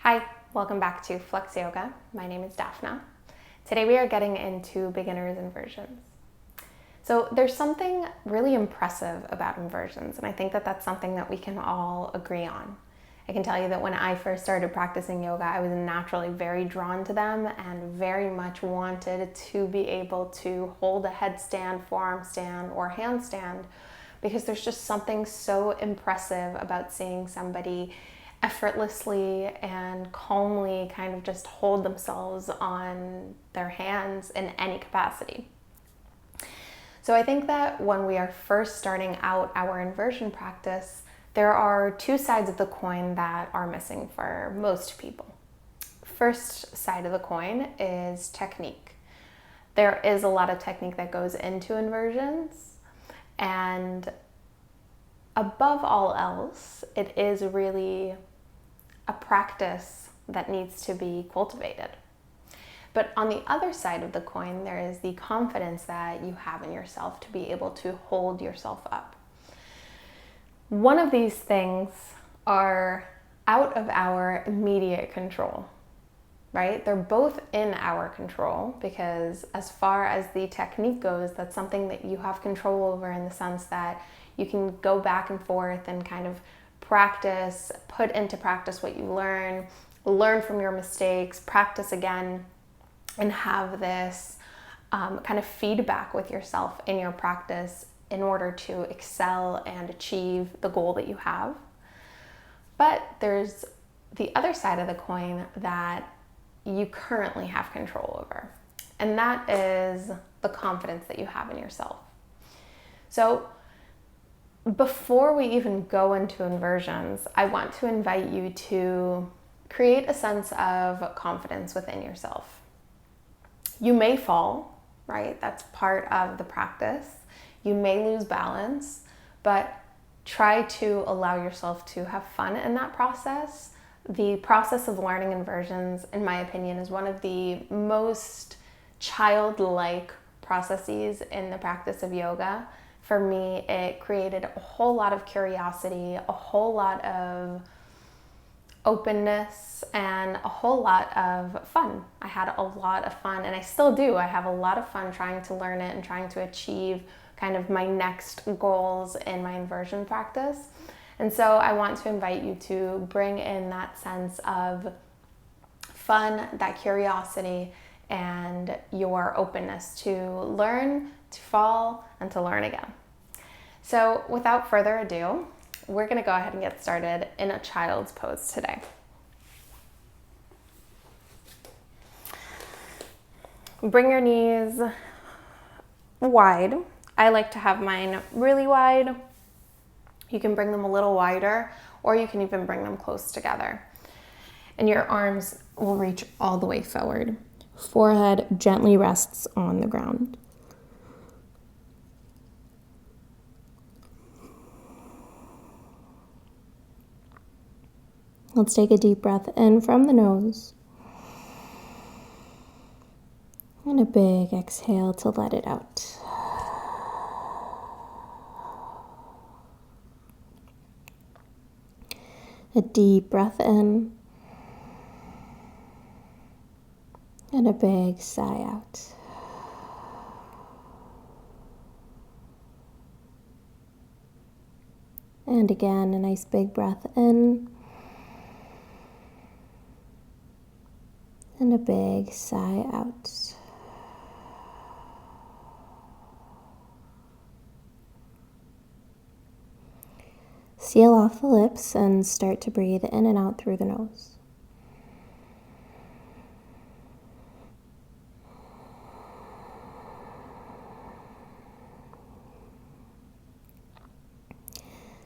Hi, welcome back to Flex Yoga. My name is Daphna. Today we are getting into beginner's inversions. So there's something really impressive about inversions, and I think that that's something that we can all agree on. I can tell you that when I first started practicing yoga, I was naturally very drawn to them and very much wanted to be able to hold a headstand, forearm stand, or handstand, because there's just something so impressive about seeing somebody effortlessly and calmly kind of just hold themselves on their hands in any capacity. So I think that when we are first starting out our inversion practice, there are two sides of the coin that are missing for most people. First side of the coin is technique. There is a lot of technique that goes into inversions, and above all else, it is really a practice that needs to be cultivated. But on the other side of the coin, there is the confidence that you have in yourself to be able to hold yourself up. One of these things are out of our immediate control, right? They're both in our control because as far as the technique goes, that's something that you have control over in the sense that you can go back and forth and kind of practice, put into practice what you learn from your mistakes, practice again, and have this kind of feedback with yourself in your practice in order to excel and achieve the goal that you have. But there's the other side of the coin that you currently have control over, and that is the confidence that you have in yourself. So before we even go into inversions, I want to invite you to create a sense of confidence within yourself. You may fall, right? That's part of the practice. You may lose balance, but try to allow yourself to have fun in that process. The process of learning inversions, in my opinion, is one of the most childlike processes in the practice of yoga. For me, it created a whole lot of curiosity, a whole lot of openness, and a whole lot of fun. I had a lot of fun, and I still do. I have a lot of fun trying to learn it and trying to achieve kind of my next goals in my inversion practice. And so I want to invite you to bring in that sense of fun, that curiosity, and your openness to learn, to fall, and to learn again. So without further ado, we're going to go ahead and get started in a child's pose today. Bring your knees wide. I like to have mine really wide. You can bring them a little wider, or you can even bring them close together. And your arms will reach all the way forward. Forehead gently rests on the ground. Let's take a deep breath in from the nose. And a big exhale to let it out. A deep breath in. And a big sigh out. And again, a nice big breath in. And a big sigh out. Seal off the lips and start to breathe in and out through the nose.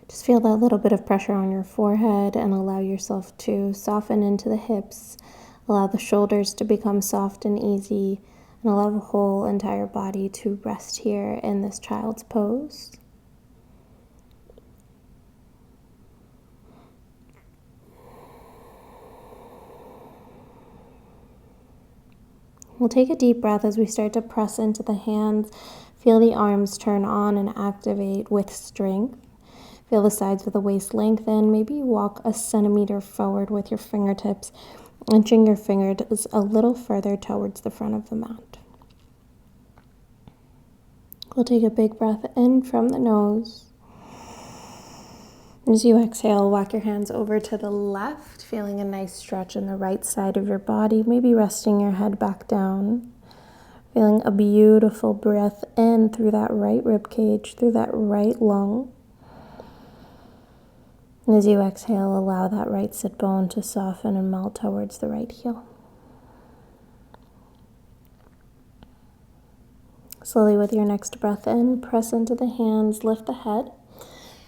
Just feel that little bit of pressure on your forehead and allow yourself to soften into the hips. Allow the shoulders to become soft and easy, and allow the whole entire body to rest here in this child's pose. We'll take a deep breath as we start to press into the hands. Feel the arms turn on and activate with strength. Feel the sides of the waist lengthen. Maybe you walk a centimeter forward with your fingertips, inching your fingers a little further towards the front of the mat. We'll take a big breath in from the nose. As you exhale, walk your hands over to the left, feeling a nice stretch in the right side of your body, maybe resting your head back down. Feeling a beautiful breath in through that right rib cage, through that right lung. And as you exhale, allow that right sit bone to soften and melt towards the right heel. Slowly with your next breath in, press into the hands, lift the head.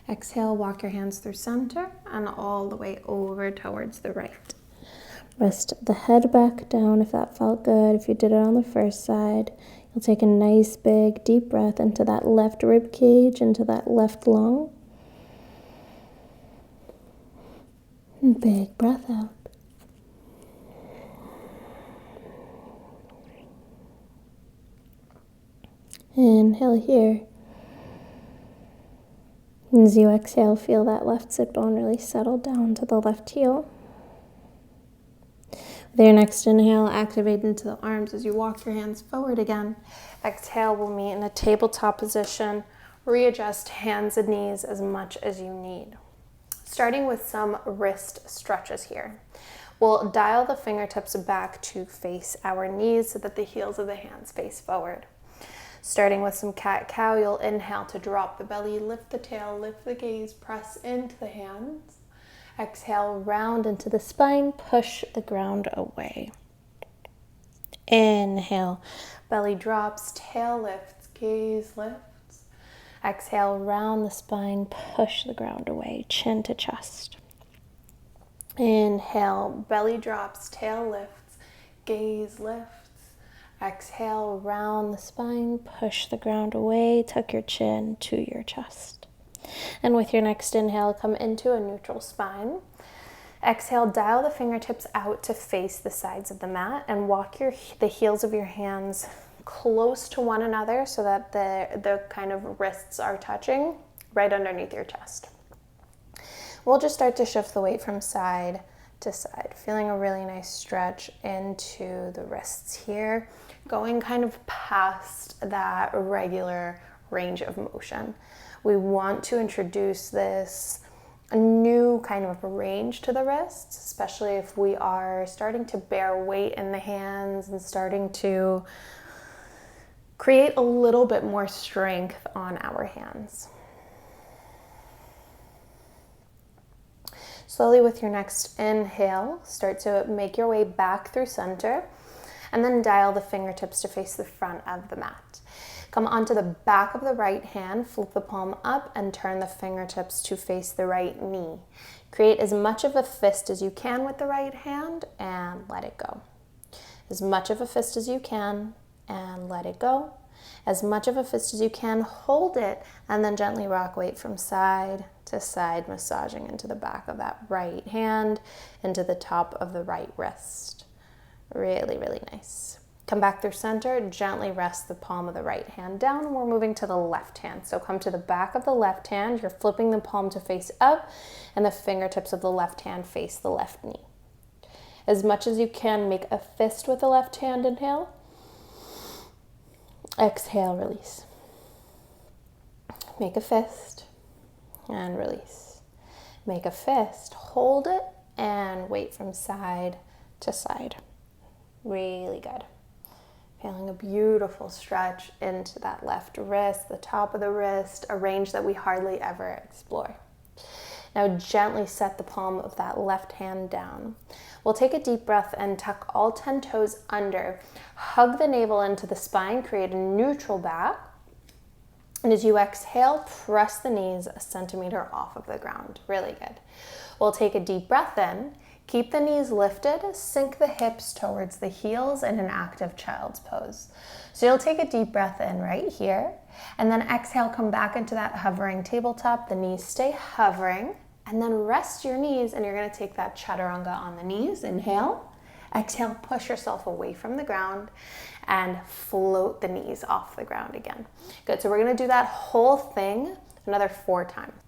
Exhale, walk your hands through center and all the way over towards the right. Rest the head back down if that felt good. If you did it on the first side, you'll take a nice big deep breath into that left rib cage, into that left lung. And big breath out. Inhale here. And as you exhale, feel that left sit bone really settle down to the left heel. With your next inhale, activate into the arms as you walk your hands forward again. Exhale, we'll meet in a tabletop position. Readjust hands and knees as much as you need. Starting with some wrist stretches here. We'll dial the fingertips back to face our knees so that the heels of the hands face forward. Starting with some cat-cow, you'll inhale to drop the belly, lift the tail, lift the gaze, press into the hands. Exhale, round into the spine, push the ground away. Inhale, belly drops, tail lifts, gaze lifts. Exhale, round the spine, push the ground away, chin to chest. Inhale, belly drops, tail lifts, gaze lifts. Exhale, round the spine, push the ground away, tuck your chin to your chest. And with your next inhale, come into a neutral spine. Exhale, dial the fingertips out to face the sides of the mat and walk the heels of your hands close to one another so that the kind of wrists are touching right underneath your chest. We'll just start to shift the weight from side to side, feeling a really nice stretch into the wrists here, going kind of past that regular range of motion. We want to introduce this new kind of range to the wrists, especially if we are starting to bear weight in the hands and starting to create a little bit more strength on our hands. Slowly with your next inhale, start to make your way back through center and then dial the fingertips to face the front of the mat. Come onto the back of the right hand, flip the palm up and turn the fingertips to face the right knee. Create as much of a fist as you can with the right hand and let it go. As much of a fist as you can and let it go. As much of a fist as you can, hold it, and then gently rock weight from side to side, massaging into the back of that right hand, into the top of the right wrist. Really, really nice. Come back through center, gently rest the palm of the right hand down, and we're moving to the left hand. So come to the back of the left hand, you're flipping the palm to face up, and the fingertips of the left hand face the left knee. As much as you can, make a fist with the left hand, inhale. Exhale, release. Make a fist and release. Make a fist, hold it, and wait from side to side. Really good. Feeling a beautiful stretch into that left wrist, the top of the wrist, a range that we hardly ever explore. Now gently set the palm of that left hand down. We'll take a deep breath and tuck all 10 toes under. Hug the navel into the spine, create a neutral back. And as you exhale, press the knees a centimeter off of the ground. Really good. We'll take a deep breath in. Keep the knees lifted, sink the hips towards the heels in an active child's pose. So you'll take a deep breath in right here, and then exhale, come back into that hovering tabletop. The knees stay hovering, and then rest your knees, and you're gonna take that chaturanga on the knees. Inhale, exhale, push yourself away from the ground, and float the knees off the ground again. Good, so we're gonna do that whole thing another 4 times.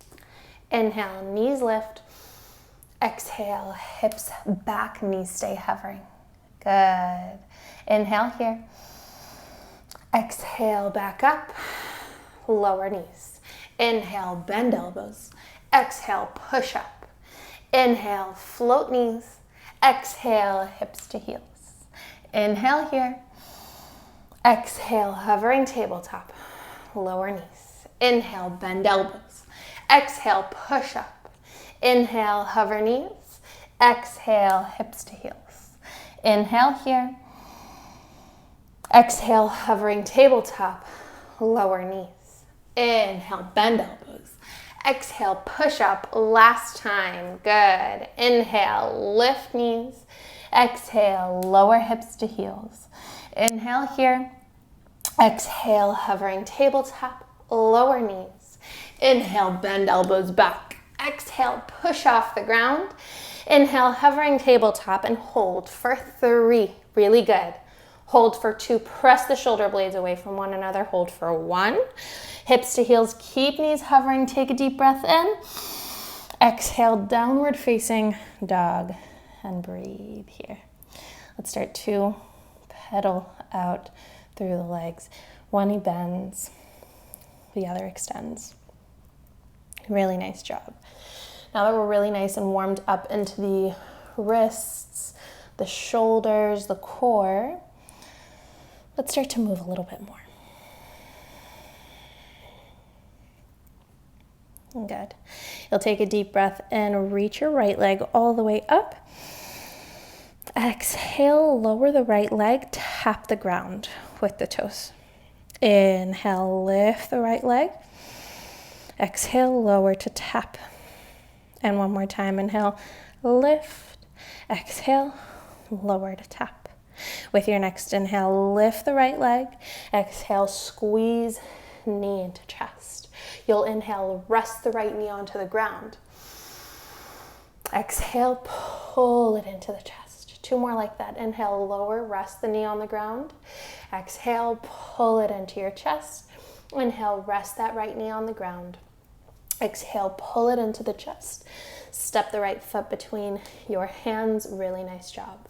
Inhale, knees lift. Exhale, hips back, knees stay hovering. Good. Inhale here. Exhale, back up. Lower knees. Inhale, bend elbows. Exhale, push up. Inhale, float knees. Exhale, hips to heels. Inhale here. Exhale, hovering tabletop. Lower knees. Inhale, bend elbows. Exhale, push up. Inhale, hover knees. Exhale, hips to heels. Inhale here. Exhale, hovering tabletop. Lower knees. Inhale, bend elbows. Exhale, push up. Last time. Good. Inhale, lift knees. Exhale, lower hips to heels. Inhale here. Exhale, hovering tabletop. Lower knees. Inhale, bend elbows back. Exhale, push off the ground. Inhale, hovering tabletop, and hold for 3. Really good. Hold for 2. Press the shoulder blades away from one another. Hold for 1. Hips to heels. Keep knees hovering. Take a deep breath in. Exhale, downward facing dog, and breathe here. Let's start to pedal out through the legs. One knee bends, the other extends. Really nice job. Now that we're really nice and warmed up into the wrists, the shoulders, the core, let's start to move a little bit more. Good. You'll take a deep breath in, reach your right leg all the way up. Exhale, lower the right leg, tap the ground with the toes. Inhale, lift the right leg. Exhale, lower to tap. And one more time, inhale, lift. Exhale, lower to tap. With your next inhale, lift the right leg. Exhale, squeeze knee into chest. You'll inhale, rest the right knee onto the ground. Exhale, pull it into the chest. 2 more like that. Inhale, lower, rest the knee on the ground. Exhale, pull it into your chest. Inhale, rest that right knee on the ground. Exhale, pull it into the chest. Step the right foot between your hands. Really nice job.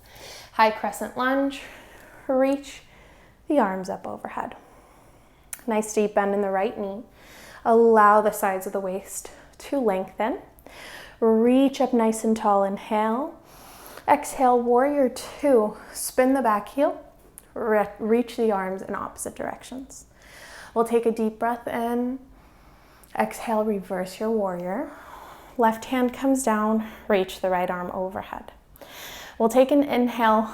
High crescent lunge. Reach the arms up overhead. Nice deep bend in the right knee. Allow the sides of the waist to lengthen. Reach up nice and tall. Inhale. Exhale, warrior 2. Spin the back heel. Reach the arms in opposite directions. We'll take a deep breath in. Exhale, reverse your warrior. Left hand comes down, reach the right arm overhead. We'll take an inhale.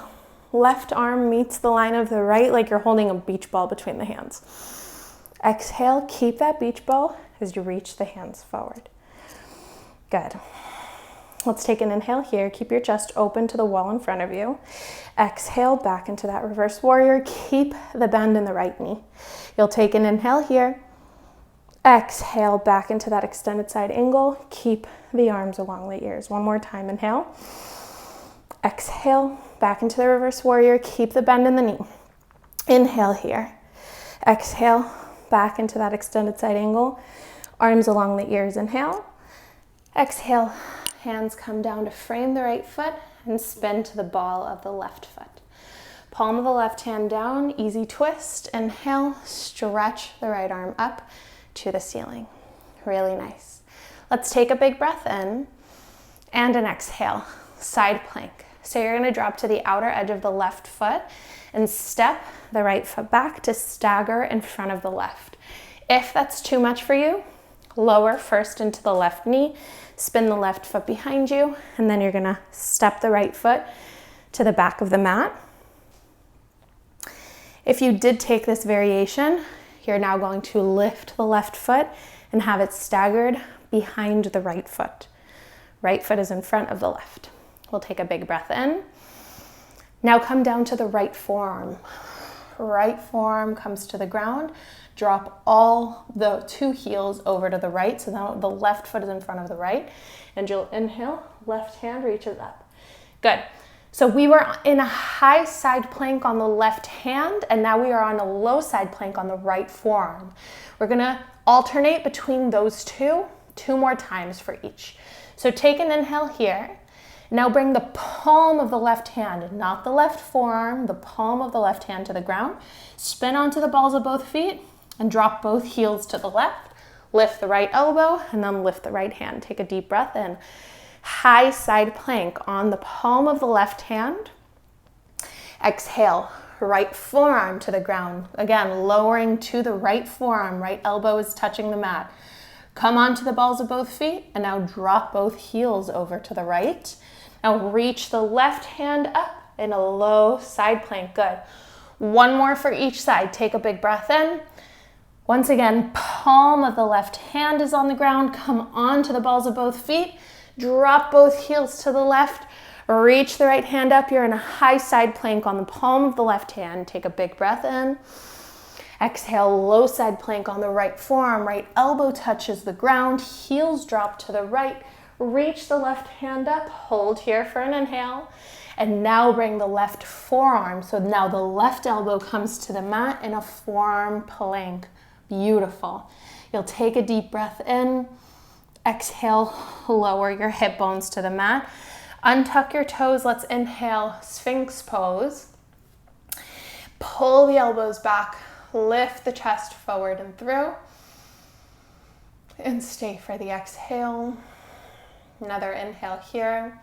Left arm meets the line of the right like you're holding a beach ball between the hands. Exhale, keep that beach ball as you reach the hands forward. Good. Let's take an inhale here. Keep your chest open to the wall in front of you. Exhale, back into that reverse warrior. Keep the bend in the right knee. You'll take an inhale here. Exhale, back into that extended side angle. Keep the arms along the ears. One more time, inhale. Exhale, back into the reverse warrior. Keep the bend in the knee. Inhale here. Exhale, back into that extended side angle. Arms along the ears, inhale. Exhale, hands come down to frame the right foot and spin to the ball of the left foot. Palm of the left hand down, easy twist. Inhale, stretch the right arm up to the ceiling. Really nice. Let's take a big breath in and an exhale, side plank. So you're gonna drop to the outer edge of the left foot and step the right foot back to stagger in front of the left. If that's too much for you, lower first into the left knee, spin the left foot behind you, and then you're gonna step the right foot to the back of the mat. If you did take this variation, you're now going to lift the left foot and have it staggered behind the right foot. Right foot is in front of the left. We'll take a big breath in. Now come down to the right forearm. Right forearm comes to the ground. Drop all the 2 heels over to the right, so now the left foot is in front of the right. And you'll inhale, left hand reaches up. Good. So we were in a high side plank on the left hand, and now we are on a low side plank on the right forearm. We're gonna alternate between those 2 2 more times for each. So take an inhale here. Now bring the palm of the left hand, not the left forearm, the palm of the left hand to the ground. Spin onto the balls of both feet and drop both heels to the left. Lift the right elbow and then lift the right hand. Take a deep breath in. High side plank on the palm of the left hand. Exhale, right forearm to the ground. Again, lowering to the right forearm, right elbow is touching the mat. Come onto the balls of both feet and now drop both heels over to the right. Now reach the left hand up in a low side plank. Good. One more for each side. Take a big breath in. Once again, palm of the left hand is on the ground. Come onto the balls of both feet. Drop both heels to the left. Reach the right hand up. You're in a high side plank on the palm of the left hand. Take a big breath in. Exhale, low side plank on the right forearm. Right elbow touches the ground. Heels drop to the right. Reach the left hand up. Hold here for an inhale. And now bring the left forearm. So now the left elbow comes to the mat in a forearm plank. Beautiful. You'll take a deep breath in. Exhale, lower your hip bones to the mat. Untuck your toes. Let's inhale, Sphinx pose. Pull the elbows back. Lift the chest forward and through. And stay for the exhale. Another inhale here.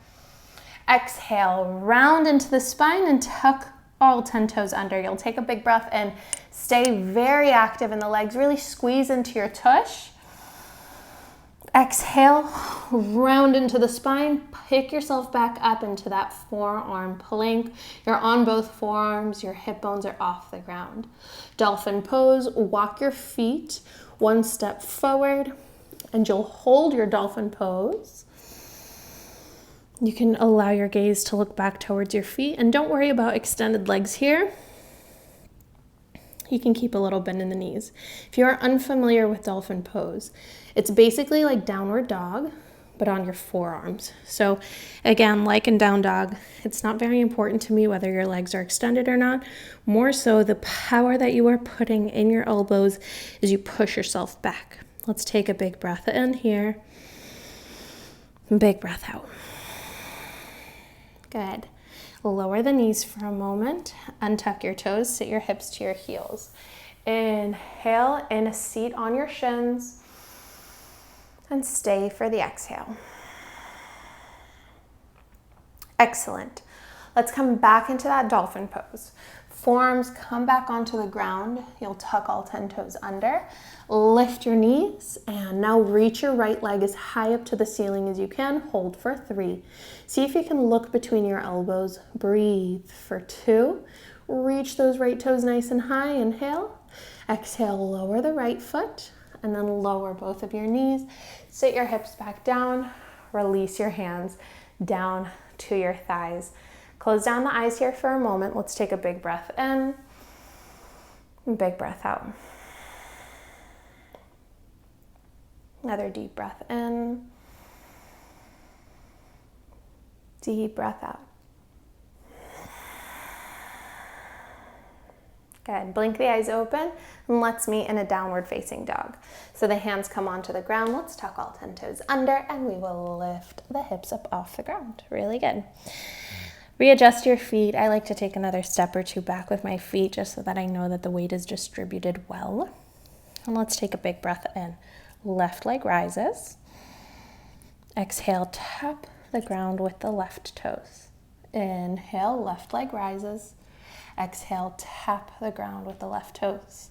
Exhale, round into the spine and tuck all 10 toes under. You'll take a big breath in. Stay very active in the legs. Really squeeze into your tush. Exhale, round into the spine. Pick yourself back up into that forearm plank. You're on both forearms. Your hip bones are off the ground. Dolphin pose. Walk your feet one step forward and you'll hold your dolphin pose. You can allow your gaze to look back towards your feet and don't worry about extended legs here. You can keep a little bend in the knees. If you are unfamiliar with dolphin pose, it's basically like downward dog, but on your forearms. So again, like in down dog, it's not very important to me whether your legs are extended or not. More so the power that you are putting in your elbows as you push yourself back. Let's take a big breath in here. Big breath out. Good. Lower the knees for a moment. Untuck your toes. Sit your hips to your heels. Inhale in a seat on your shins. And stay for the exhale. Excellent. Let's come back into that dolphin pose. Forearms come back onto the ground. You'll tuck all 10 toes under. Lift your knees and now reach your right leg as high up to the ceiling as you can. Hold for 3. See if you can look between your elbows. Breathe for 2. Reach those right toes nice and high. Inhale. Exhale, lower the right foot and then lower both of your knees. Sit your hips back down. Release your hands down to your thighs. Close down the eyes here for a moment. Let's take a big breath in, big breath out. Another deep breath in, deep breath out. Good. Blink the eyes open and let's meet in a downward facing dog. So the hands come onto the ground. Let's tuck all 10 toes under and we will lift the hips up off the ground. Really good. Readjust your feet. I like to take another step or 2 back with my feet just so that I know that the weight is distributed well. And let's take a big breath in. Left leg rises. Exhale, tap the ground with the left toes. Inhale, left leg rises. Exhale, tap the ground with the left toes.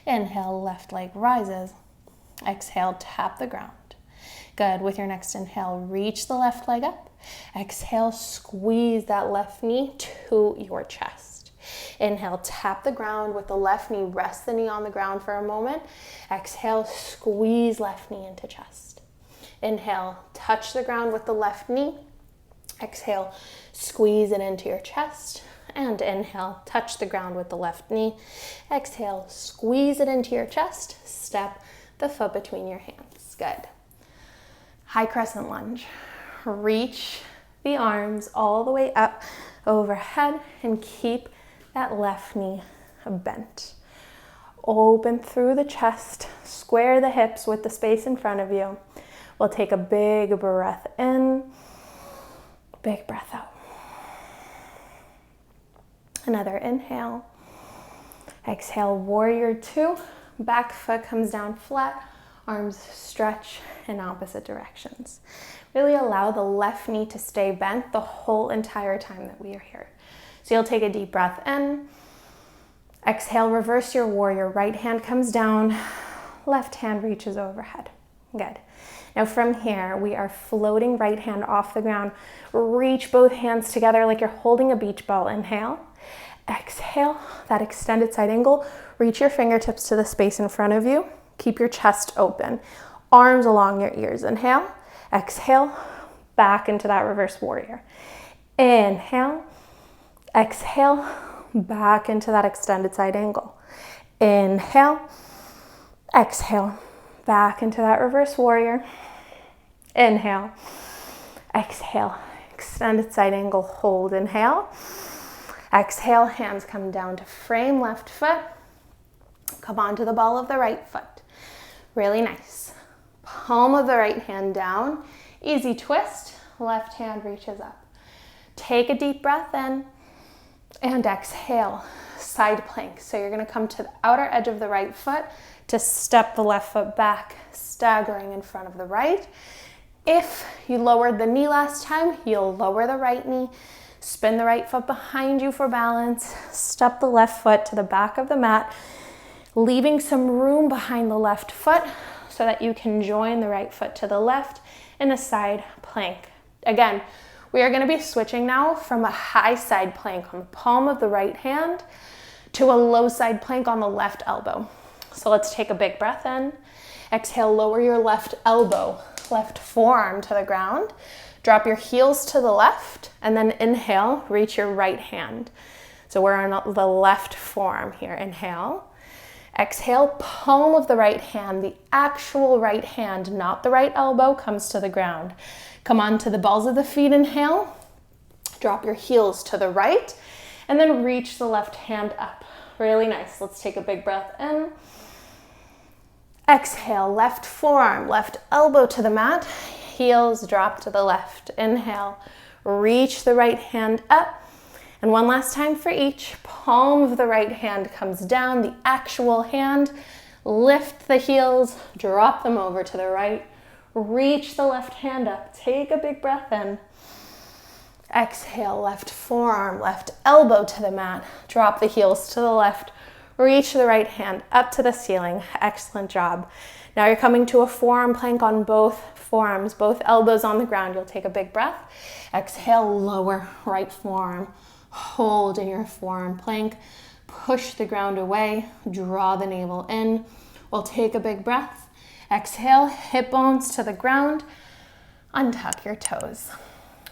Inhale, left leg rises. Exhale, tap the ground. Good. With your next inhale, reach the left leg up. Exhale, squeeze that left knee to your chest. Inhale, tap the ground with the left knee. Rest the knee on the ground for a moment. Exhale, squeeze left knee into chest. Inhale, touch the ground with the left knee. Exhale, squeeze it into your chest. And inhale, touch the ground with the left knee. Exhale, squeeze it into your chest. Step the foot between your hands. Good. High crescent lunge. Reach the arms all the way up overhead and keep that left knee bent. Open through the chest, square the hips with the space in front of you. We'll take a big breath in, big breath out. Another inhale. Exhale, warrior two. Back foot comes down flat, arms stretch in opposite directions. Really allow the left knee to stay bent the whole entire time that we are here. So you'll take a deep breath in. Exhale, reverse your warrior. Right hand comes down, left hand reaches overhead. Good. Now from here, we are floating right hand off the ground. Reach both hands together like you're holding a beach ball. Inhale. Exhale, that extended side angle. Reach your fingertips to the space in front of you. Keep your chest open. Arms along your ears. Inhale. Exhale, back into that reverse warrior. Inhale. Exhale, back into that extended side angle. Inhale. Exhale, back into that reverse warrior. Inhale. Exhale, extended side angle. Hold. Inhale. Exhale, hands come down to frame left foot. Come onto the ball of the right foot. Really nice. Palm of the right hand down. Easy twist. Left hand reaches up. Take a deep breath in and exhale. Side plank. So you're going to come to the outer edge of the right foot to step the left foot back, staggering in front of the right. If you lowered the knee last time, you'll lower the right knee. Spin the right foot behind you for balance. Step the left foot to the back of the mat, leaving some room behind the left foot so that you can join the right foot to the left in a side plank. Again, we are going to be switching now from a high side plank on the palm of the right hand to a low side plank on the left elbow. So let's take a big breath in. Exhale, lower your left elbow, left forearm to the ground. Drop your heels to the left, and then inhale, reach your right hand. So we're on the left forearm here. Inhale. Exhale, palm of the right hand, the actual right hand, not the right elbow, comes to the ground. Come onto the balls of the feet. Inhale. Drop your heels to the right, and then reach the left hand up. Really nice. Let's take a big breath in. Exhale, left forearm, left elbow to the mat. Heels drop to the left. Inhale, reach the right hand up. And one last time for each. Palm of the right hand comes down, the actual hand. Lift the heels, drop them over to the right. Reach the left hand up. Take a big breath in. Exhale, left forearm, left elbow to the mat. Drop the heels to the left. Reach the right hand up to the ceiling. Excellent job. Now you're coming to a forearm plank on both forearms, both elbows on the ground. You'll take a big breath. Exhale, lower right forearm. Hold in your forearm plank. Push the ground away. Draw the navel in. We'll take a big breath. Exhale, hip bones to the ground. Untuck your toes.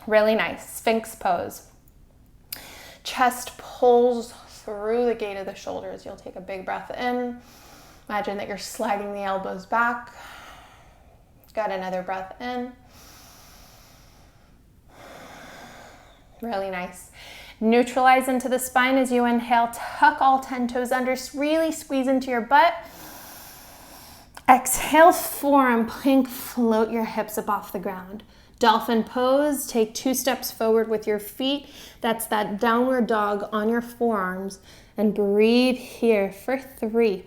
Really nice. Sphinx pose. Chest pulls through the gate of the shoulders. You'll take a big breath in. Imagine that you're sliding the elbows back. Got another breath in. Really nice. Neutralize into the spine as you inhale. Tuck all 10 toes under. Really squeeze into your butt. Exhale, forearm plank. Float your hips up off the ground. Dolphin pose. Take 2 steps forward with your feet. That's that downward dog on your forearms. And breathe here for 3.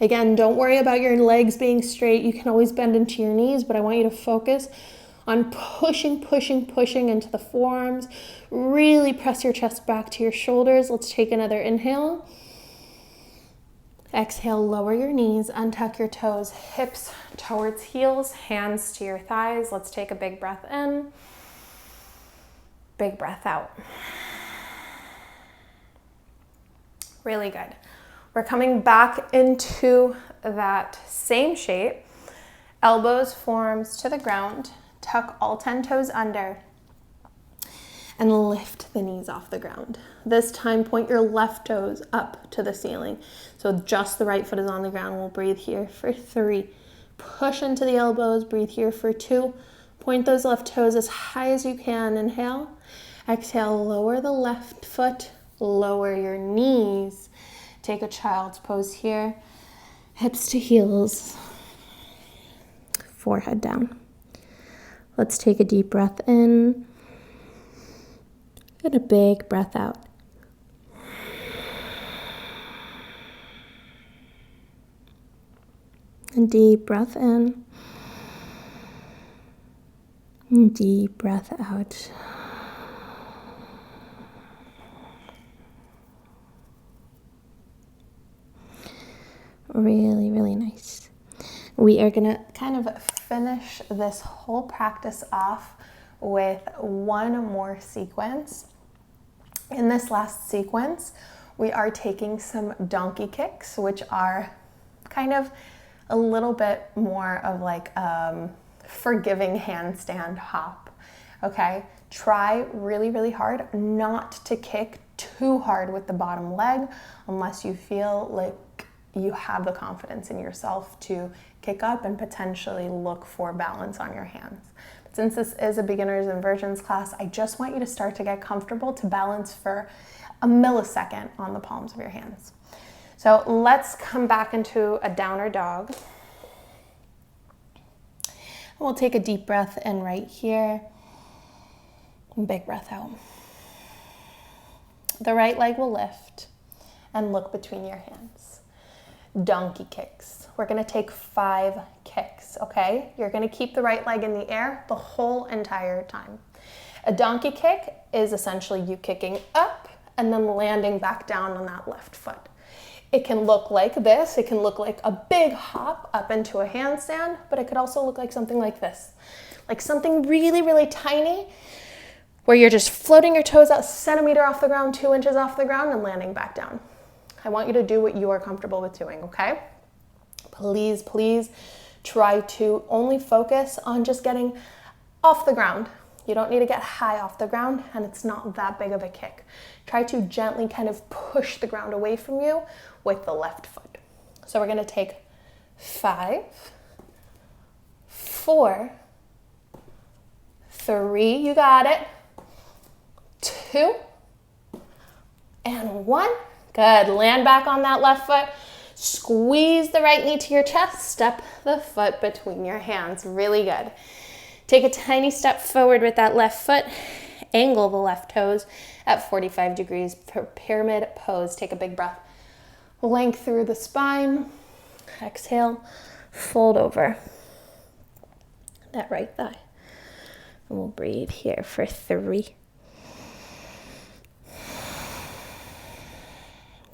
Again, don't worry about your legs being straight. You can always bend into your knees, but I want you to focus on pushing into the forearms. Really press your chest back to your shoulders. Let's take another inhale. Exhale, lower your knees, untuck your toes, hips towards heels, hands to your thighs. Let's take a big breath in, big breath out. Really good. We're coming back into that same shape. Elbows, forearms to the ground. Tuck all 10 toes under. And lift the knees off the ground. This time, point your left toes up to the ceiling. So just the right foot is on the ground. We'll breathe here for 3. Push into the elbows. Breathe here for 2. Point those left toes as high as you can. Inhale. Exhale, lower the left foot. Lower your knees. Take a child's pose here. Hips to heels. forehead down. Let's take a deep breath in and a big breath out. And deep breath in. And deep breath out. Really, really nice. We are gonna kind of finish this whole practice off with one more sequence. In this last sequence, we are taking some donkey kicks, which are kind of a little bit more of like forgiving handstand hop. Okay, try really, really hard not to kick too hard with the bottom leg unless you feel like you have the confidence in yourself to kick up and potentially look for balance on your hands. But since this is a beginner's inversions class, I just want you to start to get comfortable to balance for a millisecond on the palms of your hands. So let's come back into a downward dog. We'll take a deep breath in right here. And big breath out. The right leg will lift and look between your hands. Donkey kicks. We're going to take 5 kicks, okay? You're going to keep the right leg in the air the whole entire time. A donkey kick is essentially you kicking up and then landing back down on that left foot. It can look like this. It can look like a big hop up into a handstand, but it could also look like something like this. Like something really, really tiny where you're just floating your toes out a centimeter off the ground, 2 inches off the ground, and landing back down. I want you to do what you are comfortable with doing, okay? Please, please try to only focus on just getting off the ground. You don't need to get high off the ground, and it's not that big of a kick. Try to gently kind of push the ground away from you with the left foot. So we're gonna take 5, 4, 3, you got it, 2, and 1. Good, land back on that left foot, squeeze the right knee to your chest, step the foot between your hands, really good. Take a tiny step forward with that left foot, angle the left toes at 45 degrees for pyramid pose. Take a big breath, length through the spine, exhale, fold over that right thigh. And we'll breathe here for 3.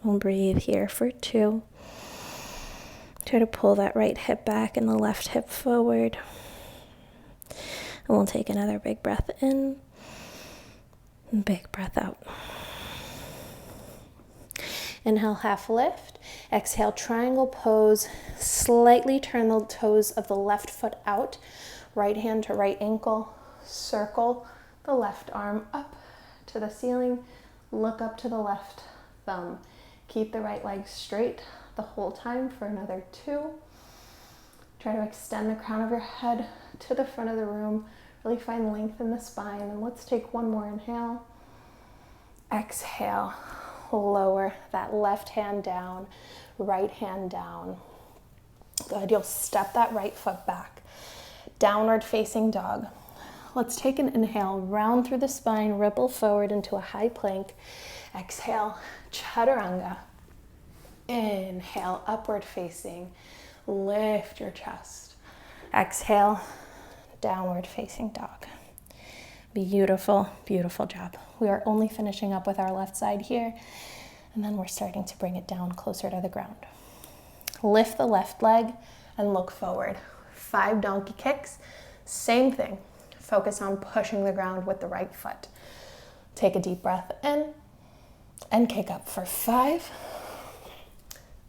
We'll breathe here for 2. Try to pull that right hip back and the left hip forward. And we'll take another big breath in and big breath out. Inhale, half lift. Exhale, triangle pose. Slightly turn the toes of the left foot out. Right hand to right ankle. Circle the left arm up to the ceiling. Look up to the left thumb. Keep the right leg straight the whole time for another 2. Try to extend the crown of your head to the front of the room. Really find length in the spine. And let's take one more inhale. Exhale. Lower that left hand down, right hand down. Good. You'll step that right foot back. Downward facing dog. Let's take an inhale, round through the spine, ripple forward into a high plank. Exhale, chaturanga. Inhale, upward facing. Lift your chest. Exhale, downward facing dog. Beautiful, beautiful job. We are only finishing up with our left side here, and then we're starting to bring it down closer to the ground. Lift the left leg and look forward. 5 donkey kicks, same thing. Focus on pushing the ground with the right foot. Take a deep breath in and kick up for 5,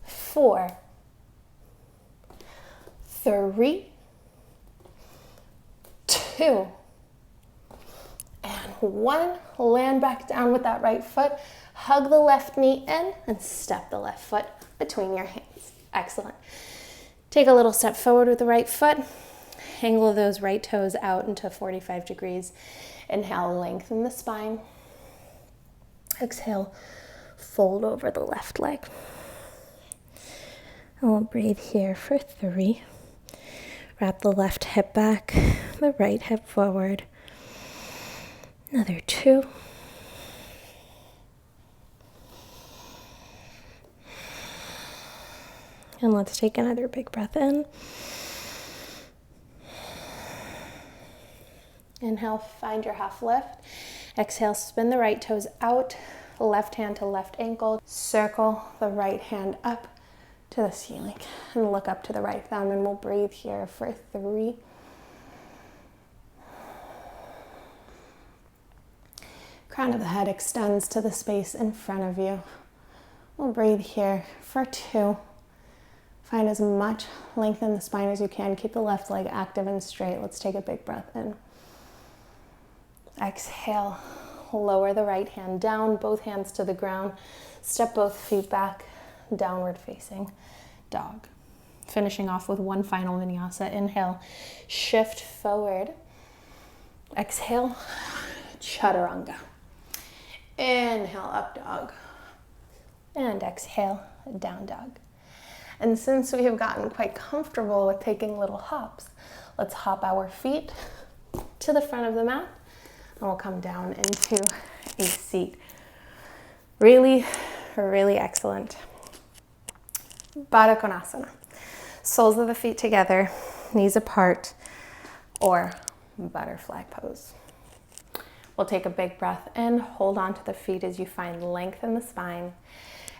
4, 3, 2, and 1. Land back down with that right foot. Hug the left knee in and step the left foot between your hands. Excellent. Take a little step forward with the right foot. Angle those right toes out into 45 degrees. Inhale, lengthen the spine. Exhale, fold over the left leg. And we'll breathe here for 3. Wrap the left hip back, the right hip forward. Another 2. And let's take another big breath in. Inhale, find your half lift. Exhale, spin the right toes out, left hand to left ankle. Circle the right hand up to the ceiling and look up to the right thumb, and we'll breathe here for 3. Crown of the head extends to the space in front of you. We'll breathe here for 2. Find as much length in the spine as you can. Keep the left leg active and straight. Let's take a big breath in. Exhale, lower the right hand down, both hands to the ground. Step both feet back, downward facing dog. Finishing off with one final vinyasa. Inhale, shift forward. Exhale, chaturanga. Inhale, up dog. And exhale, down dog. And since we have gotten quite comfortable with taking little hops, let's hop our feet to the front of the mat, and we'll come down into a seat. Really, really excellent. Baddha Konasana. Soles of the feet together, knees apart, or butterfly pose. We'll take a big breath in, hold on to the feet as you find length in the spine.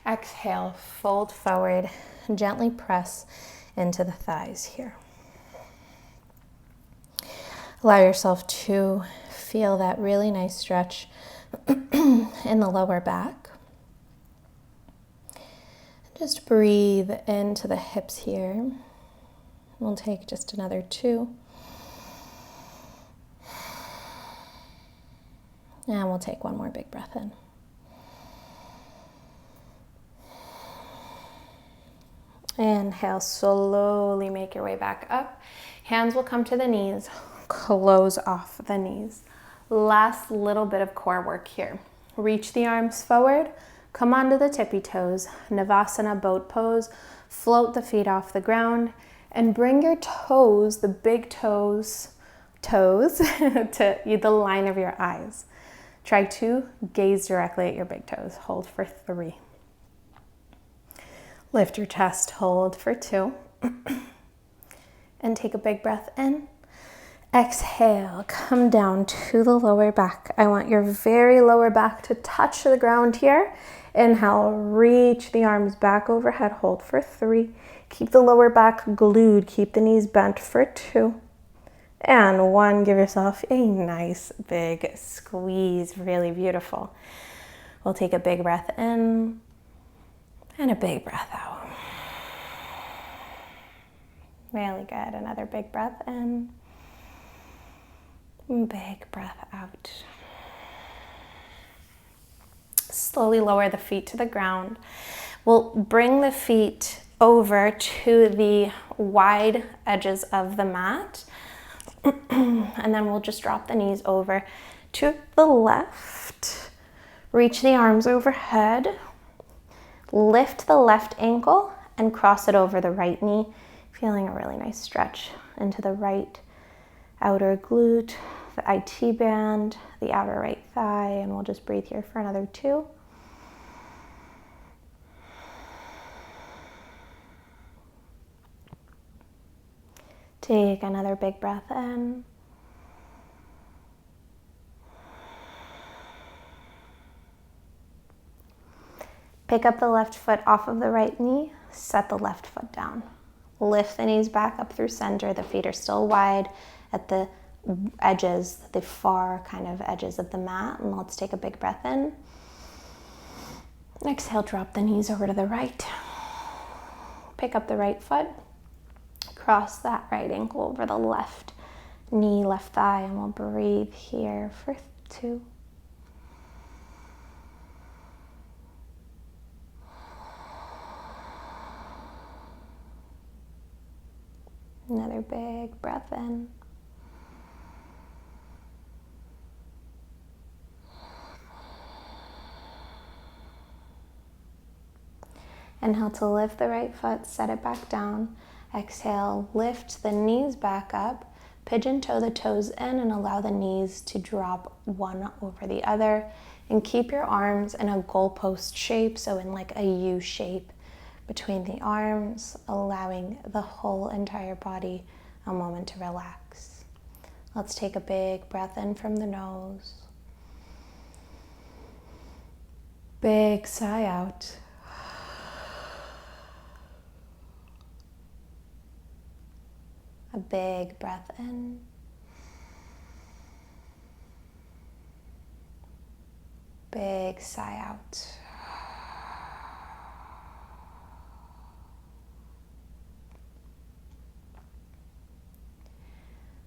Exhale, fold forward, gently press into the thighs here. Allow yourself to feel that really nice stretch in the lower back. Just breathe into the hips here. We'll take just another 2. And we'll take one more big breath in. Inhale, slowly make your way back up. Hands will come to the knees, close off the knees. Last little bit of core work here. Reach the arms forward, come onto the tippy toes, Navasana boat pose, float the feet off the ground, and bring your toes, the big toes, to the line of your eyes. Try to gaze directly at your big toes. Hold for 3. Lift your chest, hold for 2. And take a big breath in. Exhale, come down to the lower back. I want your very lower back to touch the ground here. Inhale, reach the arms back overhead, hold for 3. Keep the lower back glued, keep the knees bent for 2. And 1, give yourself a nice big squeeze, really beautiful. We'll take a big breath in and a big breath out. Really good. Another big breath in. Big breath out. Slowly lower the feet to the ground. We'll bring the feet over to the wide edges of the mat. And then we'll just drop the knees over to the left. Reach the arms overhead. Lift the left ankle and cross it over the right knee. Feeling a really nice stretch into the right outer glute, the IT band, the outer right thigh, and we'll just breathe here for another 2. Take another big breath in. Pick up the left foot off of the right knee, set the left foot down. Lift the knees back up through center. The feet are still wide at the edges, the far kind of edges of the mat. And let's take a big breath in. Exhale, drop the knees over to the right. Pick up the right foot. Cross that right ankle over the left knee, left thigh, and we'll breathe here for 2. Another big breath in. Inhale to lift the right foot, set it back down. Exhale, lift the knees back up, pigeon toe the toes in and allow the knees to drop one over the other. And keep your arms in a goalpost shape, so in like a U shape between the arms, allowing the whole entire body a moment to relax. Let's take a big breath in from the nose. Big sigh out. A big breath in. Big sigh out.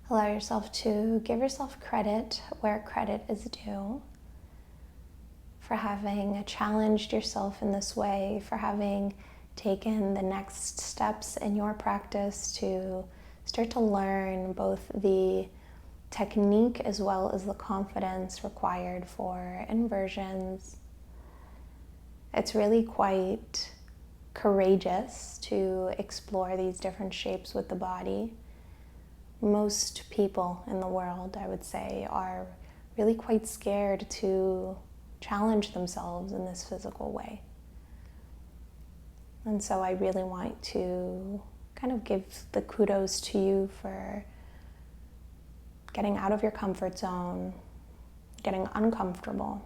Allow yourself to give yourself credit where credit is due for having challenged yourself in this way, for having taken the next steps in your practice to start to learn both the technique as well as the confidence required for inversions. It's really quite courageous to explore these different shapes with the body. Most people in the world, I would say, are really quite scared to challenge themselves in this physical way. And so I really want to kind of give the kudos to you for getting out of your comfort zone, getting uncomfortable,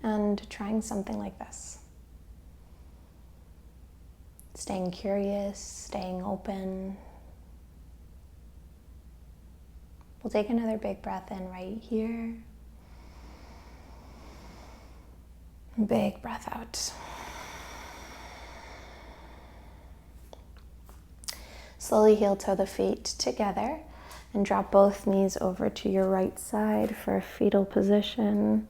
and trying something like this. Staying curious, staying open. We'll take another big breath in right here. Big breath out. Slowly heel toe the feet together and drop both knees over to your right side for a fetal position.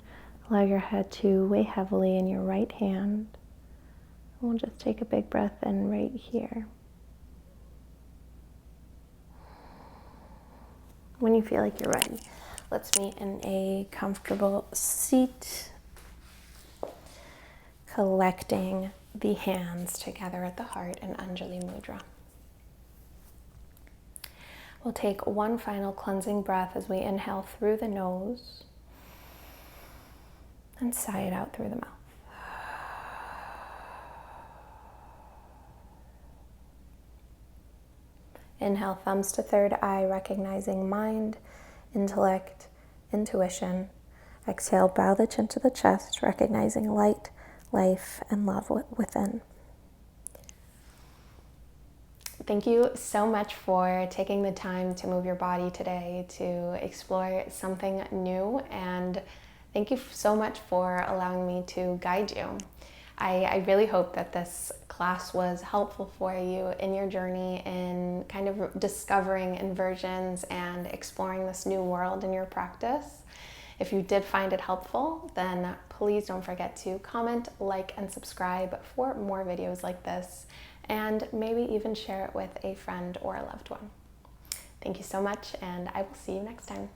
Allow your head to weigh heavily in your right hand. We'll just take a big breath in right here. When you feel like you're ready, let's meet in a comfortable seat, collecting the hands together at the heart in Anjali Mudra. We'll take one final cleansing breath as we inhale through the nose and sigh it out through the mouth. Inhale, thumbs to third eye, recognizing mind, intellect, intuition. Exhale, bow the chin to the chest, recognizing light, life, and love within. Thank you so much for taking the time to move your body today to explore something new, and thank you so much for allowing me to guide you. I really hope that this class was helpful for you in your journey in kind of discovering inversions and exploring this new world in your practice. If you did find it helpful, then please don't forget to comment, like, and subscribe for more videos like this, and maybe even share it with a friend or a loved one. Thank you so much, and I will see you next time.